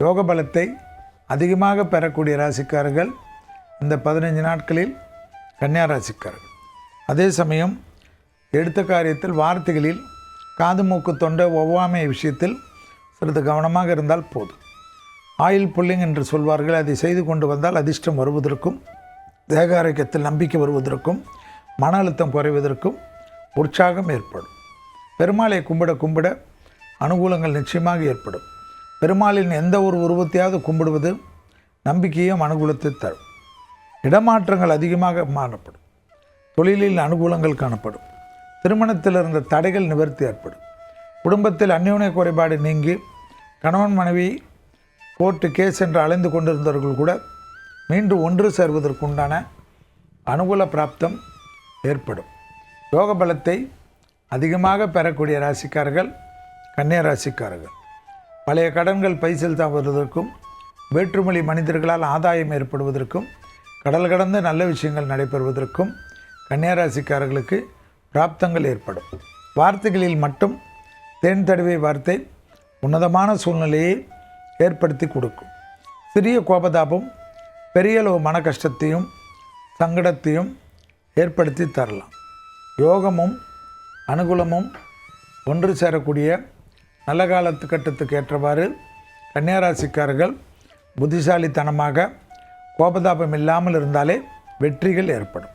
யோக பலத்தை அதிகமாக பெறக்கூடிய ராசிக்காரர்கள் இந்த 15 நாட்களில் கன்னியா ராசிக்காரர்கள். அதே சமயம் எடுத்த காரியத்தில் வார்த்தைகளில் காது மூக்கு தொண்டை ஒவ்வாமை விஷயத்தில் சிறிது கவனமாக இருந்தால் போதும். ஆயில் புல்லிங் என்று சொல்வார்கள். அதை செய்து கொண்டு வந்தால் அதிர்ஷ்டம் வருவதற்கும், தேக ஆரோக்கியத்தில் நம்பிக்கை வருவதற்கும், மன அழுத்தம் குறைவதற்கும் உற்சாகம் ஏற்படும். பெருமாளை கும்பிட கும்பிட அனுகூலங்கள் நிச்சயமாக ஏற்படும். பெருமாளின் எந்த ஒரு உருவத்தையாவது கும்பிடுவது நம்பிக்கையும் அனுகூலத்தை தரும். இடமாற்றங்கள் அதிகமாக மாறப்படும். தொழிலில் அனுகூலங்கள் காணப்படும். திருமணத்தில் இருந்த தடைகள் நிவர்த்தி ஏற்படும். குடும்பத்தில் அந்யோன்ய குறைபாடு நீங்கி கணவன் மனைவி கோர்ட்டு கேஸ் என்று அலைந்து கொண்டிருந்தவர்கள் கூட மீண்டும் ஒன்று சேர்வதற்குண்டான அனுகூல பிராப்தம் ஏற்படும். யோக பலத்தை அதிகமாக பெறக்கூடிய ராசிக்காரர்கள் கன்னியா ராசிக்காரர்கள். பழைய கடன்கள் பை செலுத்துவதற்கும், வேற்றுமொழி மனிதர்களால் ஆதாயம் ஏற்படுவதற்கும், கடல் கடந்த நல்ல விஷயங்கள் நடைபெறுவதற்கும் கன்னியா ராசிக்காரர்களுக்கு பிராப்தங்கள் ஏற்படும். வார்த்தைகளில் மட்டும் தேன் தடவை வார்த்தை உன்னதமான சூழ்நிலையை ஏற்படுத்தி கொடுக்கும். சிறிய கோபதாபம் பெரிய அளவு மன கஷ்டத்தையும் சங்கடத்தையும் ஏற்படுத்தி தரலாம். யோகமும் அனுகூலமும் ஒன்று சேரக்கூடிய நல்ல காலத்து கட்டத்துக்கு ஏற்றவாறு கன்னியா ராசிக்காரர்கள் புத்திசாலித்தனமாக கோபதாபம் இல்லாமல் இருந்தாலே வெற்றிகள் ஏற்படும்.